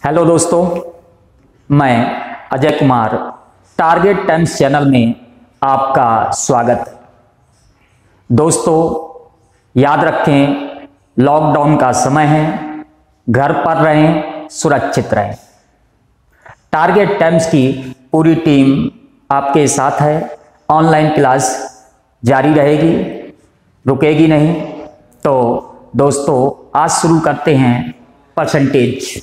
Hello दोस्तों, मैं Ajay Kumar target times channel में आपका स्वागत है। दोस्तों याद रखें, लॉकडाउन का समय है, घर पर रहें, सुरक्षित रहें। टारगेट टाइम्स की पूरी टीम आपके साथ है। ऑनलाइन क्लास जारी रहेगी, रुकेगी नहीं। तो दोस्तों आज शुरू करते हैं परसेंटेज।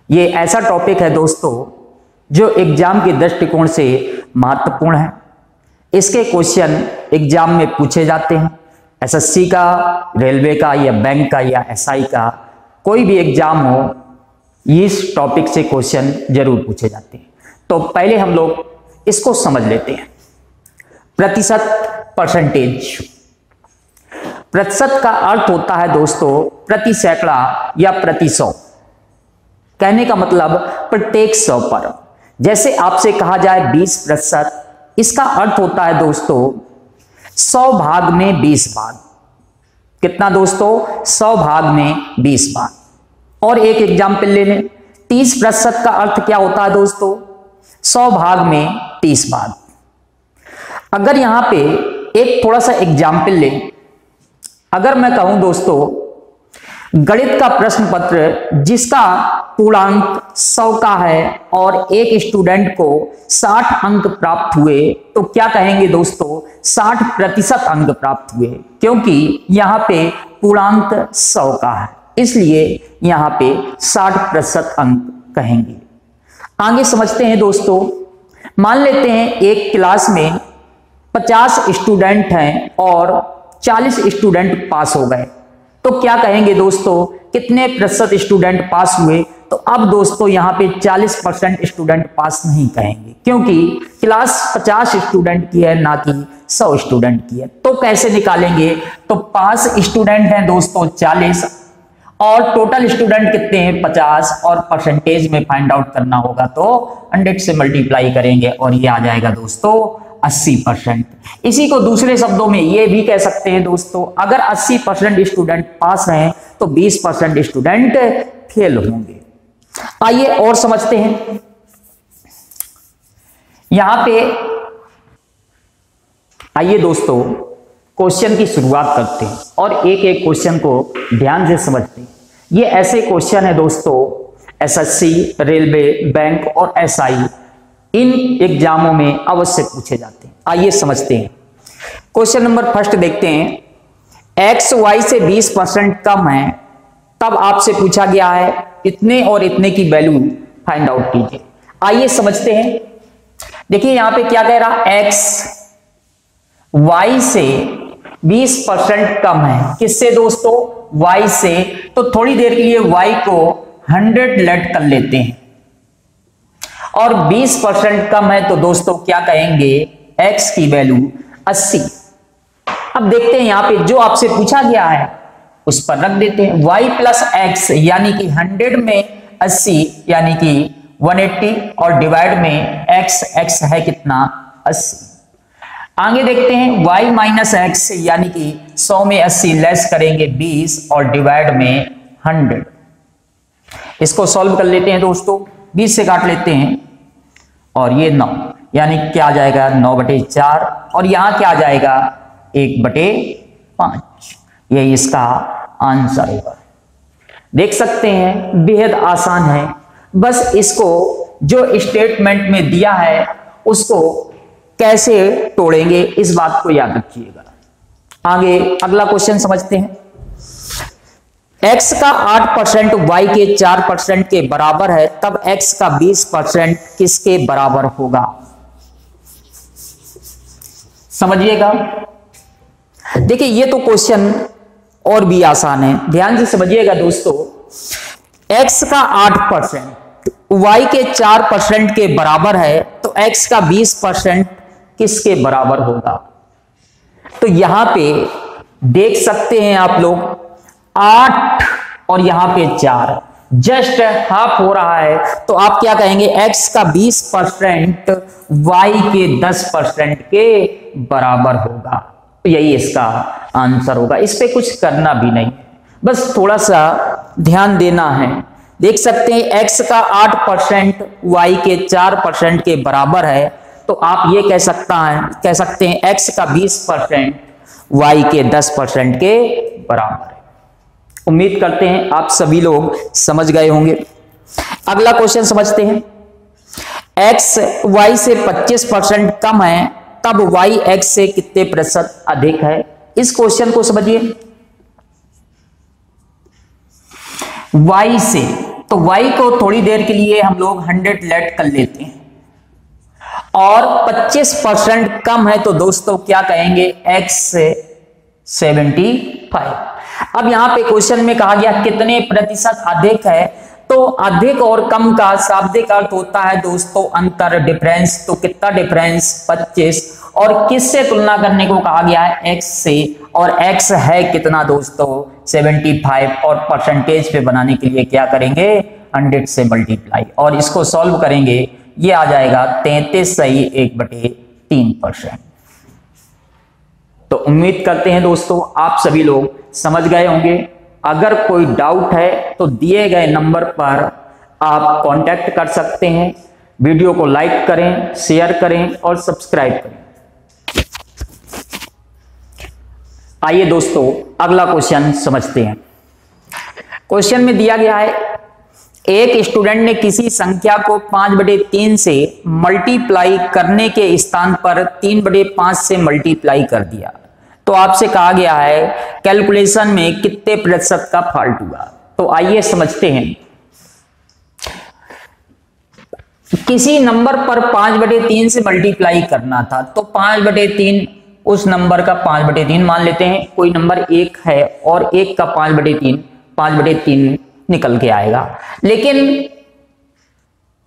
ये ऐसा टॉपिक है दोस्तों जो एग्जाम के दृष्टिकोण से महत्वपूर्ण है। इसके क्वेश्चन एग्जाम में पूछे जाते हैं। एसएससी का, रेलवे का या बैंक का या एसआई का, कोई भी एग्जाम हो, इस टॉपिक से क्वेश्चन जरूर पूछे जाते हैं। तो पहले हम लोग इसको समझ लेते हैं। प्रतिशत, परसेंटेज। प्रतिशत का अर्थ होता है दोस्तों प्रति सैकड़ा या प्रति सौ। कहने का मतलब प्रत्येक 100 पर। जैसे आपसे कहा जाए 20%, इसका अर्थ होता है दोस्तों 100 भाग में 20 भाग। कितना दोस्तों? 100 भाग में 20 भाग। और एक एग्जाम्पल ले लें, 30% का अर्थ क्या होता है दोस्तों? 100 भाग में 30 भाग। अगर यहां पे एक थोड़ा सा एग्जाम्पल लें, अगर मैं कहूं दोस्तों गणित का प्रश्न पत्र जिसका पूर्णांक 100 का है और एक स्टूडेंट को 60 अंक प्राप्त हुए, तो क्या कहेंगे दोस्तों? 60% अंक प्राप्त हुए, क्योंकि यहां पे पूर्णांक 100 का है, इसलिए यहां पे 60% अंक कहेंगे। आगे समझते हैं दोस्तों। मान लेते हैं एक क्लास में 50 स्टूडेंट हैं और 40 स्टूडेंट पास हो गए, तो क्या कहेंगे दोस्तों? कितने प्रतिशत स्टूडेंट पास हुए? तो अब दोस्तों यहां पे 40% स्टूडेंट पास नहीं कहेंगे, क्योंकि क्लास 50 स्टूडेंट की है, ना कि 100 स्टूडेंट की है। तो कैसे निकालेंगे? तो पास स्टूडेंट हैं दोस्तों 40 और टोटल स्टूडेंट कितने हैं? 50, और परसेंटेज में फाइंड आउट करना होगा तो 100 से मल्टीप्लाई करेंगे और ये आ जाएगा दोस्तों 80%। इसी को दूसरे शब्दों में ये भी कह सकते हैं दोस्तों, अगर 80% स्टूडेंट पास हैं तो 20% स्टूडेंट फेल होंगे। आइए और समझते हैं। यहां पे आइए दोस्तों क्वेश्चन की शुरुआत करते हैं और एक एक क्वेश्चन को ध्यान से समझते हैं। ये ऐसे क्वेश्चन है दोस्तों एसएससी, रेलवे, बैंक और एसआई, इन एग्जामों में अवश्य पूछे जाते हैं। आइए समझते हैं। क्वेश्चन नंबर फर्स्ट देखते हैं। एक्स वाई से 20% कम है, तब आपसे पूछा गया है इतने और इतने की वैल्यू फाइंड आउट कीजिए। आइए समझते हैं। देखिए यहां पे क्या कह रहा? एक्स वाई से 20% कम है। किससे दोस्तों? वाई से। तो थोड़ी देर के लिए वाई को 100 लेट कर लेते हैं और 20% कम है, तो दोस्तों क्या कहेंगे? x की वैल्यू 80। अब देखते हैं यहां पे जो आपसे पूछा गया है उस पर रख देते हैं y प्लस एक्स, यानी कि 100 में 80 यानी कि 180, और डिवाइड में x है कितना? 80। आगे देखते हैं y माइनस एक्स, यानी कि 100 में 80 लेस करेंगे 20 और डिवाइड में 100। इसको सॉल्व कर लेते हैं दोस्तों, 20 से काट लेते हैं और ये 9, यानी क्या आ जाएगा? 9/4, और यहां क्या आ जाएगा? 1/5। यही इसका आंसर होगा। देख सकते हैं बेहद आसान है। बस इसको जो स्टेटमेंट में दिया है उसको कैसे तोड़ेंगे, इस बात को याद रखिएगा। आगे अगला क्वेश्चन समझते हैं। x का 8% y के 4% के बराबर है, तब x का 20% किसके बराबर होगा? समझिएगा। देखिए ये तो क्वेश्चन और भी आसान है, ध्यान से समझिएगा दोस्तों। x का 8% y के 4% के बराबर है, तो x का 20% किसके बराबर होगा? तो यहां पे देख सकते हैं आप लोग 8 और यहां पे 4 जस्ट हाफ हो रहा है, तो आप क्या कहेंगे? x का 20% y के 10% के बराबर होगा। तो यही इसका आंसर होगा। इस पे कुछ करना भी नहीं, बस थोड़ा सा ध्यान देना है देख सकते हैं x का 8% y के 4% के बराबर है, तो आप ये कह सकते हैं x का 20% y के 10% के बराबर है। उम्मीद करते हैं आप सभी लोग समझ गए होंगे। अगला क्वेश्चन समझते हैं। x y से 25% कम है, तब y x से कितने प्रतिशत अधिक है? इस क्वेश्चन को समझिए। y से, तो y को थोड़ी देर के लिए हम लोग 100 लेट कर लेते हैं, और 25% कम है तो दोस्तों क्या कहेंगे? x से 75। अब यहां पे क्वेश्चन में कहा गया कितने प्रतिशत अधिक है, तो अधिक और कम का शाब्दिक अर्थ होता है दोस्तों अंतर, डिफरेंस। तो कितना डिफरेंस? 25। और किससे तुलना करने को कहा गया है? x से, और x है कितना दोस्तों? 75। और परसेंटेज पे बनाने के लिए क्या करेंगे? 100 से मल्टीप्लाई, और इसको सॉल्व करेंगे, ये आ जाएगा 33 सही 1/3%। तो उम्मीद करते हैं दोस्तों आप सभी लोग समझ गए होंगे। अगर कोई डाउट है तो दिए गए नंबर पर आप कांटेक्ट कर सकते हैं। वीडियो को लाइक करें, शेयर करें और सब्सक्राइब करें। आइए दोस्तों अगला क्वेश्चन समझते हैं। क्वेश्चन में दिया गया है, एक स्टूडेंट ने किसी संख्या को 5/3 से मल्टीप्लाई करने के स्थान पर 3/5 से मल्टीप्लाई कर दिया, तो आपसे कहा गया है कैलकुलेशन में कितने प्रतिशत का फॉल्ट हुआ। तो आइए समझते हैं। किसी नंबर पर 5/3 से मल्टीप्लाई करना था, तो 5/3 उस नंबर का 5/3 मान लेते हैं। कोई नंबर 1 है और 1 का 5/3 निकल के आएगा, लेकिन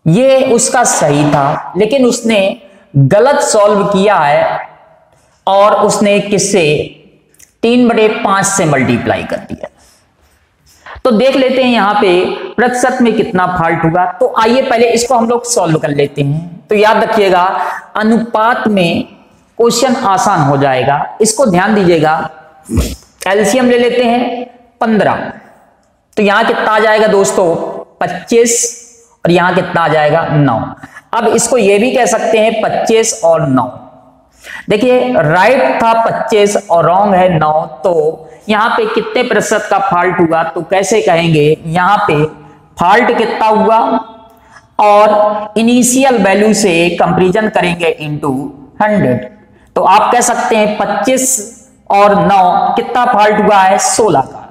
ये उसका सही था, लेकिन उसने गलत सॉल्व किया है और उसने किससे? 3/5 से मल्टीप्लाई कर दिया। तो देख लेते हैं यहां पे प्रतिशत में कितना फॉल्ट होगा। तो आइए पहले इसको हम लोग सॉल्व कर लेते हैं। तो याद रखिएगा अनुपात में क्वेश्चन आसान हो जाएगा, इसको ध्यान दीजिएगा। एलसीएम ले लेते हैं 15, तो यहां कितना आ जाएगा दोस्तों? 25, और यहां कितना आ जाएगा? 9। अब इसको ये भी कह सकते हैं 25 और 9। देखिए राइट था 25 और रॉन्ग है 9, तो यहां पे कितने प्रतिशत का फॉल्ट हुआ? तो कैसे कहेंगे? यहां पे फॉल्ट कितना हुआ और इनिशियल वैल्यू से कंपैरिजन करेंगे इनटू 100। तो आप कह सकते हैं 25 और 9 कितना फॉल्ट हुआ है? 16 का।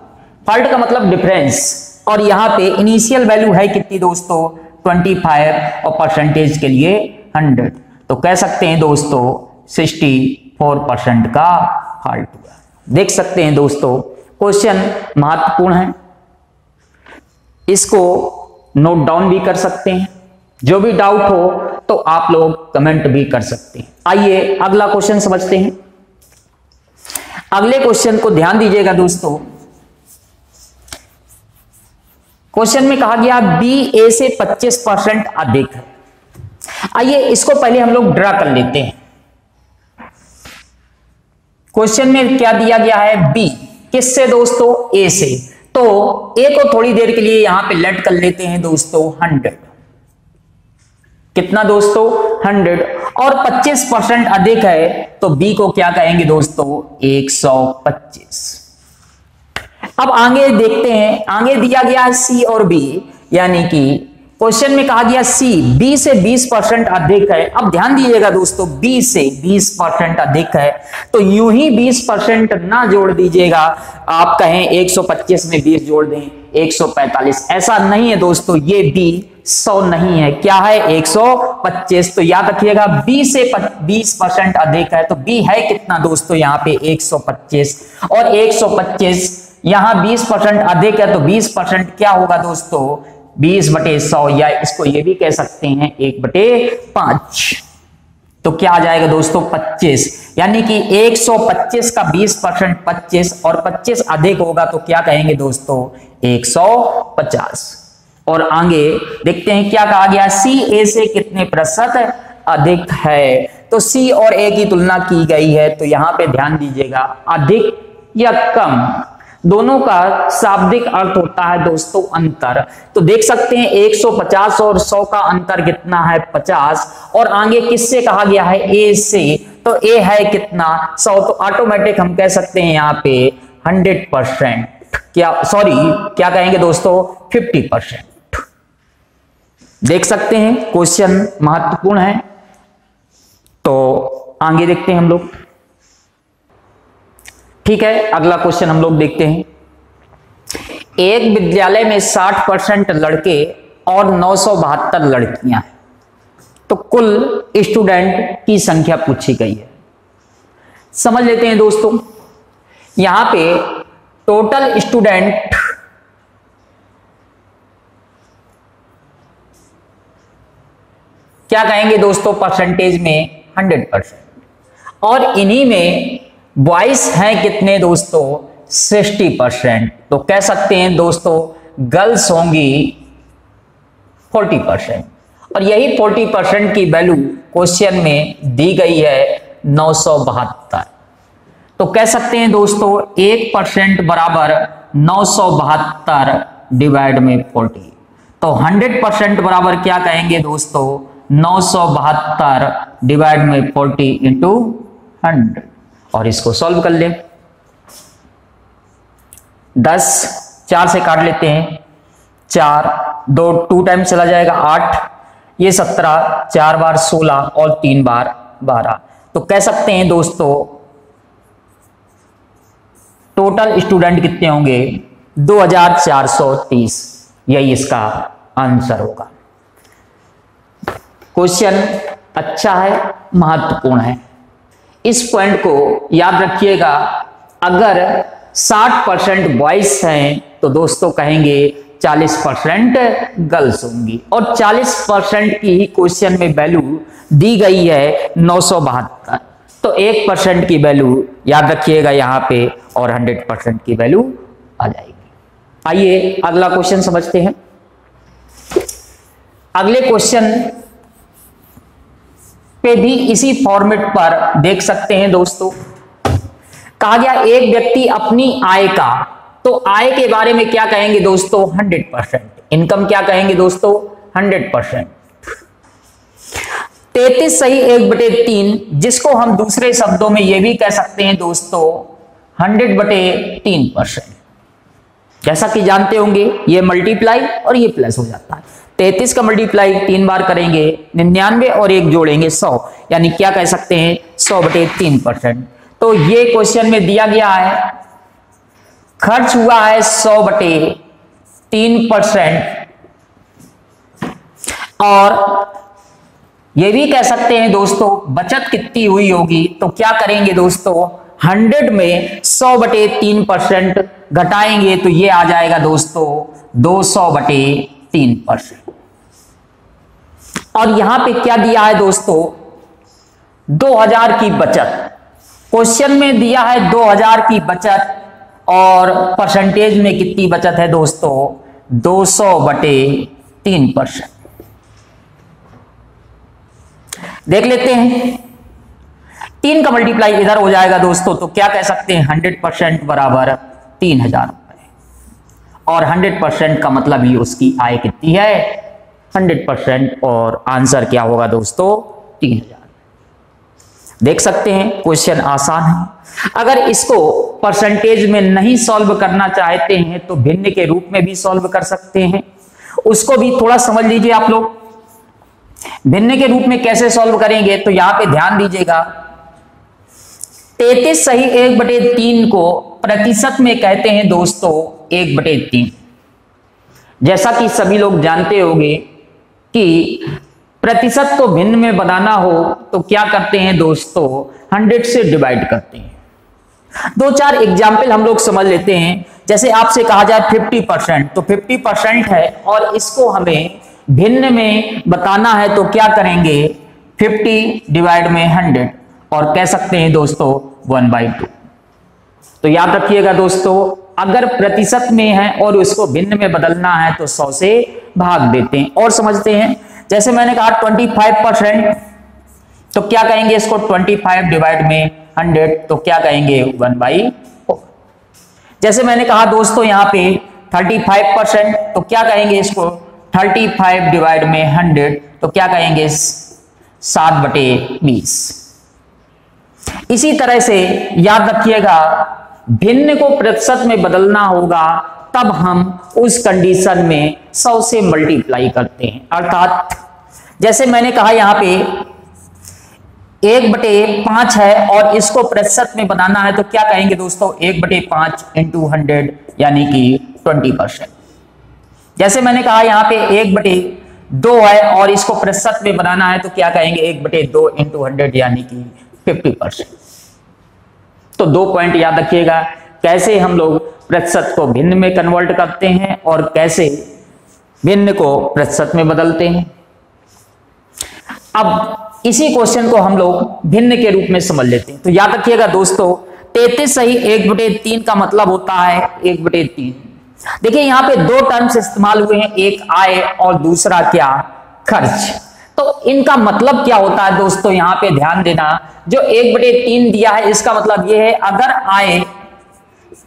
फॉल्ट का मतलब डिफरेंस, और यहां पे इनिशियल वैल्यू है कितनी दोस्तों? 25, और परसेंटेज के लिए 100। तो कह सकते हैं दोस्तों 64% का फॉल्ट हुआ। देख सकते हैं दोस्तों क्वेश्चन महत्वपूर्ण है, इसको नोट डाउन भी कर सकते हैं। जो भी डाउट हो तो आप लोग कमेंट भी कर सकते हैं। आइए अगला क्वेश्चन समझते हैं। अगले क्वेश्चन को ध्यान दीजिएगा दोस्तों। क्वेश्चन में कहा गया बी ए से 25% अधिक है। आइए इसको पहले हम लोग ड्रा कर लेते हैं। क्वेश्चन में क्या दिया गया है? बी किससे दोस्तों? ए से। तो ए को थोड़ी देर के लिए यहां पे लेट कर लेते हैं दोस्तों 100। कितना दोस्तों? 100। और 25% अधिक है, तो बी को क्या कहेंगे दोस्तों? 125। अब आगे देखते हैं, आगे दिया गया है सी और बी, यानी कि क्वेश्चन में कहा गया सी बी से 20% अधिक है। अब ध्यान दीजिएगा दोस्तों, बी से 20% अधिक है, तो यूं ही 20% ना जोड़ दीजिएगा। आप कहें 125 में 20 जोड़ दें 145, ऐसा नहीं है दोस्तों। ये बी 100 नहीं है, क्या है? 125। तो याद रखिएगा बी से 20% अधिक है, तो बी है कितना दोस्तों? यहाँ पे 125, और 125 यहां 20% अधिक है, तो 20% क्या होगा दोस्तों? 20/100, या इसको ये भी कह सकते हैं 1/5। तो क्या आ जाएगा दोस्तों? 25। यानी कि 125 का 20% 25, और 25 अधिक होगा तो क्या कहेंगे दोस्तों? 150। और आगे देखते हैं क्या कहा गया, सी ए से कितने प्रतिशत अधिक है। तो सी और ए की तुलना की गई है, तो यहां पे ध्यान दीजिएगा अधिक या कम दोनों का शाब्दिक अर्थ होता है दोस्तों अंतर। तो देख सकते हैं 150 और 100 का अंतर कितना है 50, और आगे किससे कहा गया है ए से, तो ए है कितना 100, तो ऑटोमेटिक हम कह सकते हैं यहाँ पे 100%, क्या सॉरी क्या कहेंगे दोस्तों 50%। देख सकते हैं क्वेश्चन महत्वपूर्ण है। तो आगे देखते हैं हम लोग। ठीक है, अगला क्वेश्चन हम लोग देखते हैं। एक विद्यालय में 60% लड़के और 972 लड़कियां हैं, तो कुल स्टूडेंट की संख्या पूछी गई है। समझ लेते हैं दोस्तों, यहां पे टोटल स्टूडेंट क्या कहेंगे दोस्तों परसेंटेज में 100%, और इन्हीं में बॉयज हैं कितने दोस्तों 60%, तो कह सकते हैं दोस्तों गर्ल्स होंगी 40%, और यही 40% की वैल्यू क्वेश्चन में दी गई है 972। तो कह सकते हैं दोस्तों 1% बराबर 972 डिवाइड में 40, तो 100% बराबर क्या कहेंगे दोस्तों 972 डिवाइड में 40 इंटू 100, और इसको सॉल्व कर लें। 10 4 से काट लेते हैं, 4 2 टाइम चला जाएगा 8, ये 17, 4 बार 16 और 3 बार 12, तो कह सकते हैं दोस्तों टोटल स्टूडेंट कितने होंगे 2430, यही इसका आंसर होगा। क्वेश्चन अच्छा है, महत्वपूर्ण है, इस पॉइंट को याद रखिएगा। अगर 60% बॉयज हैं तो दोस्तों कहेंगे 40% गर्ल्स होंगी, और 40% की ही क्वेश्चन में वैल्यू दी गई है 972, तो 1% की वैल्यू याद रखिएगा यहां पे, और 100% की वैल्यू आ जाएगी। आइए अगला क्वेश्चन समझते हैं। अगले क्वेश्चन पे भी इसी फॉर्मेट पर देख सकते हैं दोस्तों, कहा गया एक व्यक्ति अपनी आय का, तो आय के बारे में क्या कहेंगे दोस्तों 100%, इनकम क्या कहेंगे दोस्तों 100%। 33 सही 1/3, जिसको हम दूसरे शब्दों में यह भी कह सकते हैं दोस्तों 100/3%। जैसा कि जानते होंगे ये मल्टीप्लाई और ये प्लस हो जाता है, 33 का मल्टीप्लाई 3 बार करेंगे 99 और 1 जोड़ेंगे 100, यानी क्या कह सकते हैं 100/3%। तो ये क्वेश्चन में दिया गया है खर्च हुआ है 100/3%, और ये भी कह सकते हैं दोस्तों बचत कितनी हुई होगी, तो क्या करेंगे दोस्तों 100 में 100/3% घटाएंगे तो ये आ जाएगा दोस्तों 200/3%। और यहां पे क्या दिया है दोस्तों 2000 की बचत, क्वेश्चन में दिया है 2000 की बचत, और परसेंटेज में कितनी बचत है दोस्तों 200/3%। देख लेते हैं, 3 का मल्टीप्लाई इधर हो जाएगा दोस्तों, तो क्या कह सकते हैं 100% बराबर 3000 रुपए, और 100% का मतलब ही उसकी आय कितनी है 100%, और आंसर क्या होगा दोस्तों 3000। देख सकते हैं क्वेश्चन आसान है। अगर इसको परसेंटेज में नहीं सॉल्व करना चाहते हैं तो भिन्न के रूप में भी सॉल्व कर सकते हैं, उसको भी थोड़ा समझ लीजिए आप लोग। भिन्न के रूप में कैसे सॉल्व करेंगे, तो यहां पे ध्यान दीजिएगा, 33 सही 1/3 को प्रतिशत में कहते हैं दोस्तों 1/3। जैसा कि सभी लोग जानते होंगे कि प्रतिशत को भिन्न में बनाना हो तो क्या करते हैं दोस्तों 100 से डिवाइड करते हैं। 2-4 एग्जाम्पल हम लोग समझ लेते हैं। जैसे आपसे कहा जाए 50%, तो 50% है और इसको हमें भिन्न में बताना है, तो क्या करेंगे 50 डिवाइड में 100, और कह सकते हैं दोस्तों 1/2। तो याद रखिएगा दोस्तों, अगर प्रतिशत में है और उसको भिन्न में बदलना है तो 100 से भाग देते हैं। और समझते हैं, जैसे मैंने कहा 25%, तो क्या कहेंगे इसको 25 डिवाइड में 100, तो क्या कहेंगे 1/4। जैसे मैंने कहा दोस्तों यहाँ पे 35%, तो क्या कहेंगे इसको 35 डिवाइड में 100, तो क्या कहेंगे 7/20। इसी तरह से याद रखिएगा, भिन्न को प्रतिशत में बदलना होगा तब हम उस कंडीशन में 100 से मल्टीप्लाई करते हैं। अर्थात जैसे मैंने कहा यहाँ पे 1/5 है और इसको प्रतिशत में बनाना है, तो क्या कहेंगे दोस्तों 1/5 इंटू 100 यानी कि 20%। जैसे मैंने कहा यहाँ पे 1/2 है और इसको प्रतिशत में बनाना है, तो क्या कहेंगे 1/2 इंटू 100 यानी कि 50%। तो 2 पॉइंट याद रखिएगा, कैसे हम लोग प्रतिशत को भिन्न में कन्वर्ट करते हैं और कैसे भिन्न को प्रतिशत में बदलते हैं। अब इसी क्वेश्चन को हम लोग भिन्न के रूप में समझ लेते हैं। तो याद रखिएगा दोस्तों, 33 सही 1/3 का मतलब होता है 1/3। देखिए यहाँ पे 2 टर्म्स इस्तेमाल हुए हैं, एक आय और दूसरा क्या, खर्च। तो इनका मतलब क्या होता है दोस्तों, यहाँ पे ध्यान देना, जो 1/3 दिया है इसका मतलब यह है अगर आय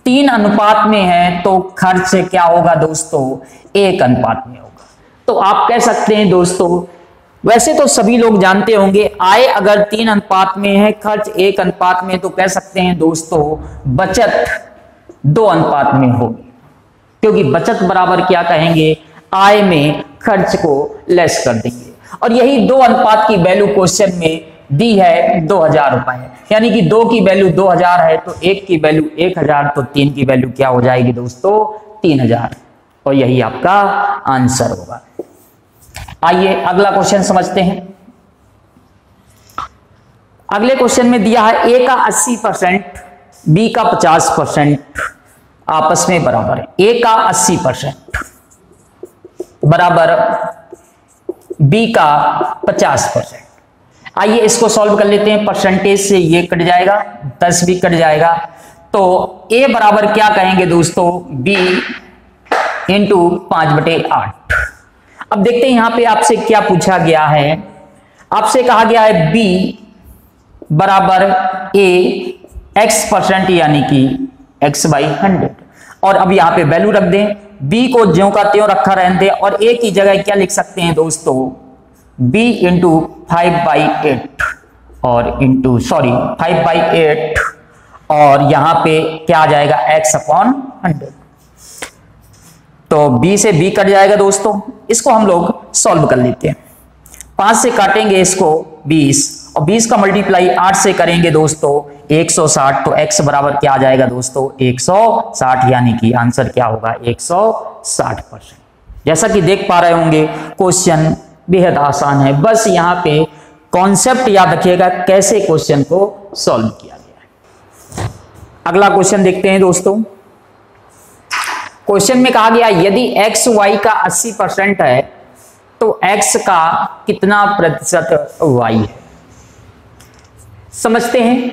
3 अनुपात में है तो खर्च क्या होगा दोस्तों 1 अनुपात में होगा। तो आप कह सकते हैं दोस्तों, वैसे तो सभी लोग जानते होंगे आय अगर 3 अनुपात में है, खर्च 1 अनुपात में, तो कह सकते हैं दोस्तों बचत 2 अनुपात में होगी, क्योंकि बचत बराबर क्या कहेंगे, आय में खर्च को लेस कर देंगे। और यही 2 अनुपात की वैल्यू क्वेश्चन में दी है 2000 रुपए, यानी कि 2 की वैल्यू 2000 है तो 1 की वैल्यू 1000, तो 3 की वैल्यू क्या हो जाएगी दोस्तों 3000, और यही आपका आंसर होगा। आइए अगला क्वेश्चन समझते हैं। अगले क्वेश्चन में दिया है ए का 80%, बी का 50% आपस में बराबर है। ए का 80% बराबर बी का 50%। आइए इसको सॉल्व कर लेते हैं। परसेंटेज से ये कट जाएगा, 10 भी कट जाएगा, तो ए बराबर क्या कहेंगे दोस्तों, बी इंटू 5/8। अब देखते हैं यहां पे आपसे क्या पूछा गया है। आपसे कहा गया है बी बराबर ए x% यानी कि x/100, और अब यहां पे वैल्यू रख दें, बी को ज्यों का त्यों रखा रहने दें, और ए की जगह क्या लिख सकते हैं दोस्तों, b इंटू 5/8 और इंटू 5/8, और यहां पे क्या आ जाएगा x/100। तो b से b कट जाएगा दोस्तों। इसको हम लोग सॉल्व कर लेते हैं। 5 से काटेंगे इसको 20, और 20 का मल्टीप्लाई 8 से करेंगे दोस्तों 160, तो x बराबर क्या आ जाएगा दोस्तों 160, यानी कि आंसर क्या होगा 160%। जैसा कि देख पा रहे होंगे क्वेश्चन बेहद आसान है, बस यहाँ पे कॉन्सेप्ट याद रखिएगा कैसे क्वेश्चन को सॉल्व किया गया है। अगला क्वेश्चन देखते हैं दोस्तों। क्वेश्चन में कहा गया यदि x y का 80% है तो x का कितना प्रतिशत y है। समझते हैं,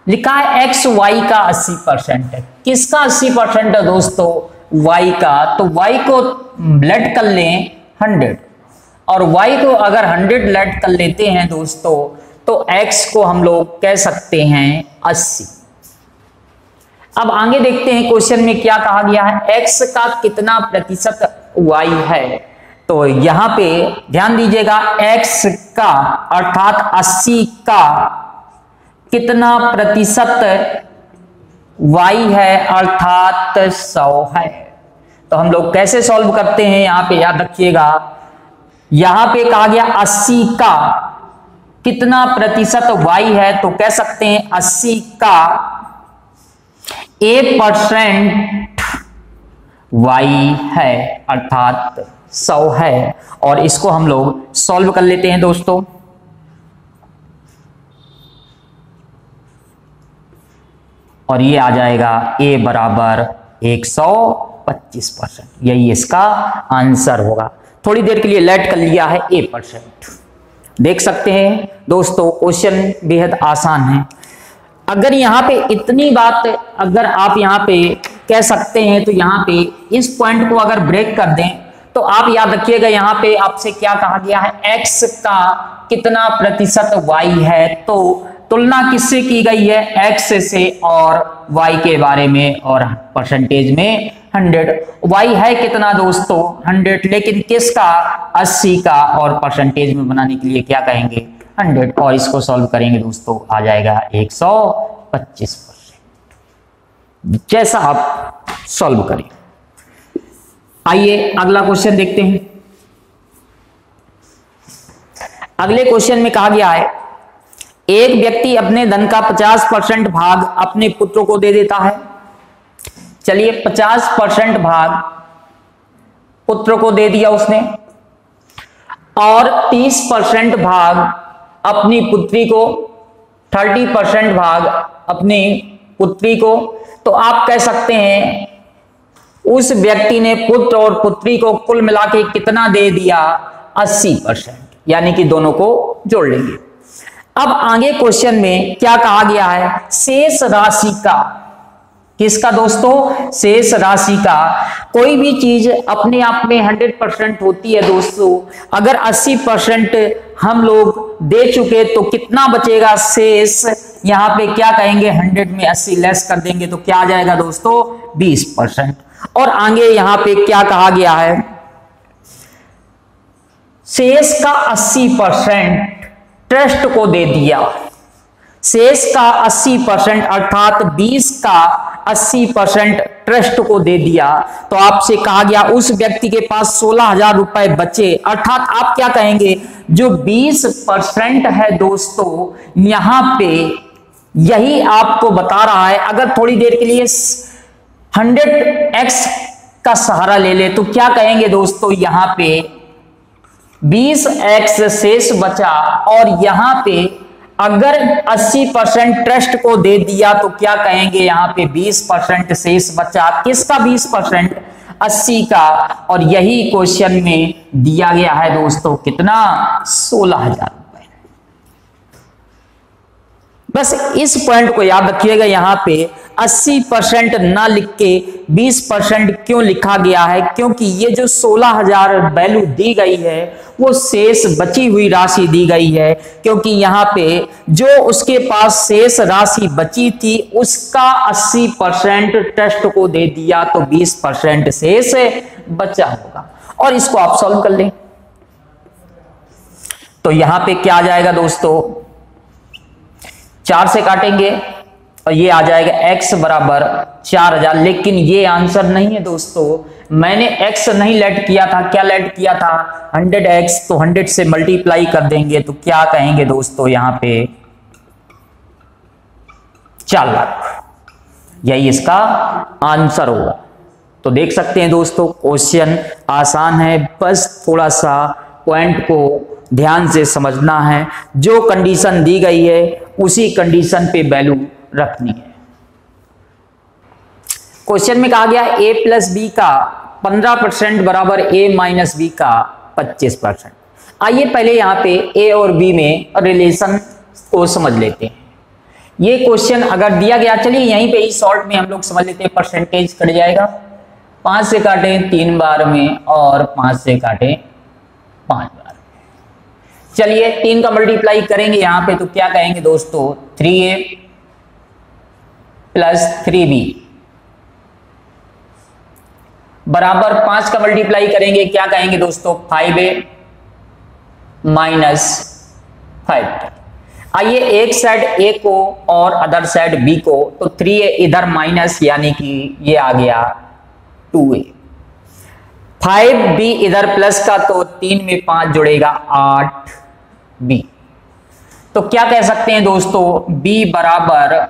लिखा है x y का 80% है। किसका 80% है दोस्तों, y का। तो y को लेट कर लें 100, और y को अगर 100 लेट कर लेते हैं दोस्तों, तो x को हम लोग कह सकते हैं 80। अब आगे देखते हैं क्वेश्चन में क्या कहा गया है, x का कितना प्रतिशत y है। तो यहां पे ध्यान दीजिएगा, x का अर्थात 80 का कितना प्रतिशत y है, अर्थात 100 है। तो हम लोग कैसे सॉल्व करते हैं, यहां पे याद रखिएगा, यहां पे कहा गया 80 का कितना प्रतिशत y है, तो कह सकते हैं 80 का A% y है, अर्थात 100 है, और इसको हम लोग सॉल्व कर लेते हैं दोस्तों। और ये आ जाएगा A बराबर 125%, यही इसका आंसर होगा। थोड़ी देर के लिए लेट कर लिया है A%। देख सकते हैं दोस्तों क्वेश्चन बेहद आसान है। अगर यहाँ पे इतनी बात अगर आप यहाँ पे कह सकते हैं, तो यहाँ पे इस पॉइंट को अगर ब्रेक कर दें, तो आप याद रखिएगा यहाँ पे आपसे क्या कहा गया है, x का कितना प्रतिशत y है। तो तुलना किससे की गई है? x से और y के बारे में, और परसेंटेज में 100। y है कितना दोस्तों? 100, लेकिन किसका? 80 का, और परसेंटेज में बनाने के लिए क्या कहेंगे? 100। और इसको सॉल्व करेंगे दोस्तों, आ जाएगा 125%। जैसा आप सॉल्व करें। आइए अगला क्वेश्चन देखते हैं। अगले क्वेश्चन में कहा गया है, एक व्यक्ति अपने धन का 50% भाग अपने पुत्र को दे देता है। चलिए 50% भाग पुत्र को दे दिया उसने, और 30% भाग अपनी पुत्री को, 30% भाग अपनी पुत्री को। तो आप कह सकते हैं उस व्यक्ति ने पुत्र और पुत्री को कुल मिला के कितना दे दिया? 80%, यानी कि दोनों को जोड़ लेंगे। अब आगे क्वेश्चन में क्या कहा गया है? शेष राशि का। किसका दोस्तों? शेष राशि का। कोई भी चीज अपने आप में 100% होती है दोस्तों। अगर 80% हम लोग दे चुके तो कितना बचेगा शेष? यहां पे क्या कहेंगे? 100 में 80 लेस कर देंगे तो क्या आ जाएगा दोस्तों? 20%। और आगे यहां पे क्या कहा गया है? शेष का 80% ट्रस्ट को दे दिया। शेष का 80% अर्थात 20 का 80% ट्रस्ट को दे दिया। तो आपसे कहा गया उस व्यक्ति के पास 16,000 रुपए बचे, अर्थात आप क्या कहेंगे? जो 20% है दोस्तों, यहां पे यही आपको बता रहा है। अगर थोड़ी देर के लिए 100x का सहारा ले ले तो क्या कहेंगे दोस्तों? यहां पे 20x शेष बचा, और यहां पे अगर 80% ट्रस्ट को दे दिया तो क्या कहेंगे? यहां पे 20% शेष बचा। किसका 20%? 80 का। और यही क्वेश्चन में दिया गया है दोस्तों, कितना? 16,000 रुपए। बस इस पॉइंट को याद रखिएगा, यहां पे 80% ना लिख के 20% क्यों लिखा गया है? क्योंकि ये जो 16,000 वैल्यू दी गई है वो शेष बची हुई राशि दी गई है, क्योंकि यहाँ पे जो उसके पास शेष राशि बची थी उसका 80% ट्रस्ट को दे दिया, तो 20% शेष बचा होगा। और इसको आप सॉल्व कर लें तो यहां पे क्या आ जाएगा दोस्तों? 4 से काटेंगे और ये आ जाएगा x बराबर 4000। लेकिन ये आंसर नहीं है दोस्तों, मैंने x नहीं लेट किया था। क्या लेट किया था? 100x। तो 100 से मल्टीप्लाई कर देंगे तो क्या कहेंगे दोस्तों? यहां पे 4 लाख, यही इसका आंसर होगा। तो देख सकते हैं दोस्तों, क्वेश्चन आसान है, बस थोड़ा सा पॉइंट को ध्यान से समझना है। जो कंडीशन दी गई है उसी कंडीशन पे वैल्यू रखनी है। क्वेश्चन में कहा गया a प्लस बी का 15% बराबर a माइनस बी का 25%। आइए पहले यहां पे a और b में रिलेशन को समझ लेते हैं। ये क्वेश्चन अगर दिया गया, चलिए यहीं पे ही शॉर्ट में हम लोग समझ लेते हैं। परसेंटेज कट जाएगा, 5 से काटे 3 बार में और 5 से काटे 5 बार। चलिए 3 का मल्टीप्लाई करेंगे यहां पे तो क्या कहेंगे दोस्तों? 3a प्लस 3b बराबर 5 का मल्टीप्लाई करेंगे, क्या कहेंगे दोस्तों? 5a minus 5। आइए एक साइड a को और अदर साइड b को, तो 3a इधर माइनस, यानी कि ये आ गया 2a। 5b इधर प्लस का, तो 3 में 5 जुड़ेगा 8b। तो क्या कह सकते हैं दोस्तों? b बराबर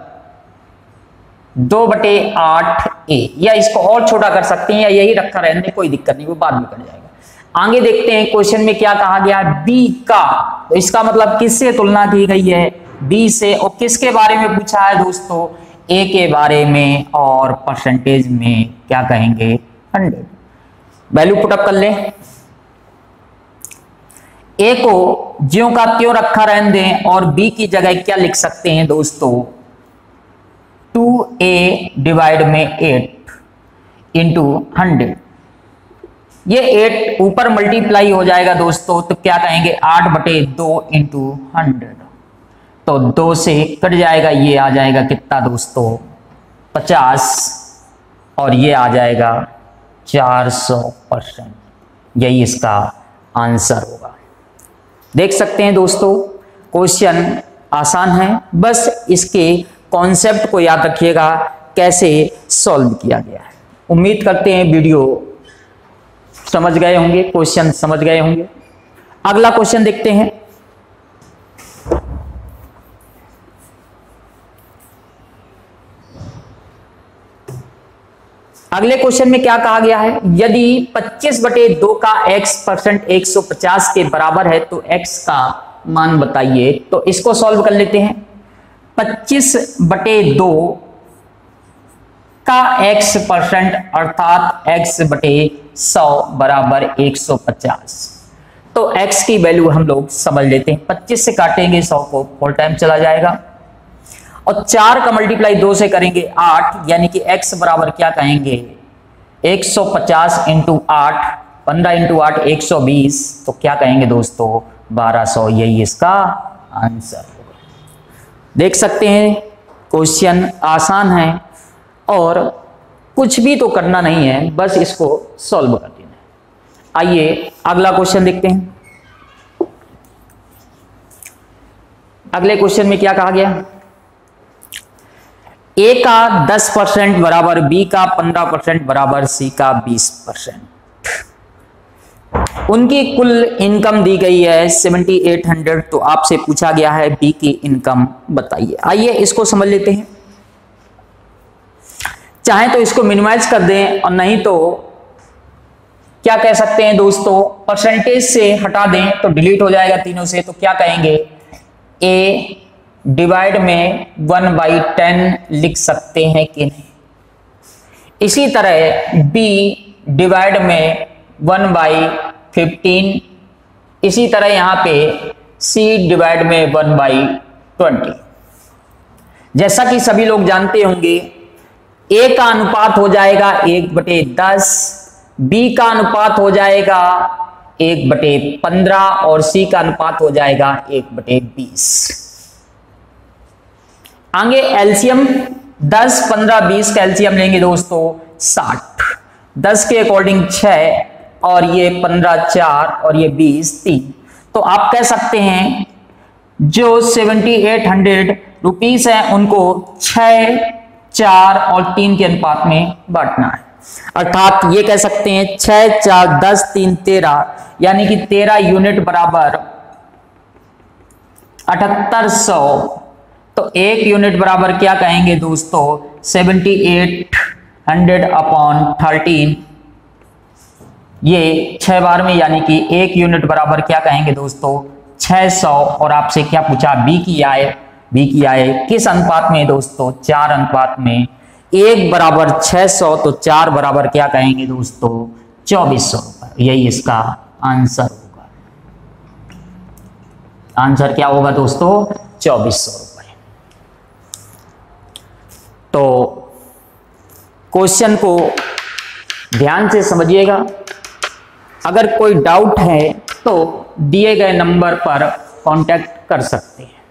2/8a, या इसको और छोटा कर सकते हैं या यही रखा रहने, कोई दिक्कत नहीं, वो बाद में कर जाएगा। आगे देखते हैं क्वेश्चन में क्या कहा गया? b का, तो इसका मतलब किससे तुलना की गई है? b से। और किसके बारे में पूछा है दोस्तों? a के बारे में, और परसेंटेज में क्या कहेंगे? 100। वैल्यू पुटअप कर लें। a को ज्यों का त्यों रखा रहने दें, और b की जगह क्या लिख सकते हैं दोस्तों? 2a डिवाइड में 8 इंटू 100। ये 8 ऊपर मल्टीप्लाई हो जाएगा दोस्तों, तो क्या कहेंगे? 8/2 इंटू 100। तो 2 से कट जाएगा, ये आ जाएगा कितना दोस्तों 50 और ये आ जाएगा 400%। यही इसका आंसर होगा। देख सकते हैं दोस्तों क्वेश्चन आसान है, बस इसके कॉन्सेप्ट को याद रखिएगा कैसे सॉल्व किया गया है। उम्मीद करते हैं वीडियो समझ गए होंगे, क्वेश्चन समझ गए होंगे। अगला क्वेश्चन देखते हैं। अगले क्वेश्चन में क्या कहा गया है, यदि 25/2 का x% 150 के बराबर है तो x का मान बताइए। तो इसको सॉल्व कर लेते हैं। 25/2 का x% अर्थात x/100 बराबर 150। तो x की वैल्यू हम लोग समझ लेते हैं। 25 से काटेंगे 100 को, 4 टाइम चला जाएगा और 4 का मल्टीप्लाई 2 से करेंगे 8, यानी कि x बराबर क्या कहेंगे 150 × 8, 15 × 8 120, तो क्या कहेंगे दोस्तों 1200। यही इसका आंसर होगा। देख सकते हैं क्वेश्चन आसान है और कुछ भी तो करना नहीं है, बस इसको सॉल्व कर देना है। आइए अगला क्वेश्चन देखते हैं। अगले क्वेश्चन में क्या कहा गया, ए का 10% बराबर बी का 15% बराबर सी का 20%। उनकी कुल इनकम दी गई है 7800, तो आपसे पूछा गया है बी की इनकम बताइए। आइए इसको समझ लेते हैं। चाहे तो इसको मिनिमाइज कर दें और नहीं तो क्या कह सकते हैं दोस्तों, परसेंटेज से हटा दें तो डिलीट हो जाएगा तीनों से। तो क्या कहेंगे ए डिवाइड में 1/10 लिख सकते हैं कि नहीं। इसी तरह बी डिवाइड में 1/15, इसी तरह यहां पे सी डिवाइड में 1/20। जैसा कि सभी लोग जानते होंगे ए का अनुपात हो जाएगा 1/10, बी का अनुपात हो जाएगा 1/15 और सी का अनुपात हो जाएगा 1/20। आगे एलसीएम 10, 15, 20 का एलसीएम लेंगे दोस्तों 60। 10 के अकॉर्डिंग 6 और ये 15 4 और ये 20 3। तो आप कह सकते हैं जो 7800 रुपीस है उनको 6, 4 और 3 के अनुपात में बांटना है। अर्थात ये कह सकते हैं 6, 4, 10, 3, 13, यानी कि 13 यूनिट बराबर 7800। तो 1 यूनिट बराबर क्या कहेंगे दोस्तों 7800/13। ये 6 बार में, यानी कि 1 यूनिट बराबर क्या कहेंगे दोस्तों 600। और आपसे क्या पूछा बी की आय किस अनुपात में दोस्तों 4 अनुपात में। 1 बराबर 600 तो 4 बराबर क्या कहेंगे दोस्तों 2400 रुपए। यही इसका आंसर होगा। आंसर क्या होगा दोस्तों 2400 रुपए। तो क्वेश्चन को ध्यान से समझिएगा। अगर कोई डाउट है तो दिए गए नंबर पर कांटेक्ट कर सकते हैं।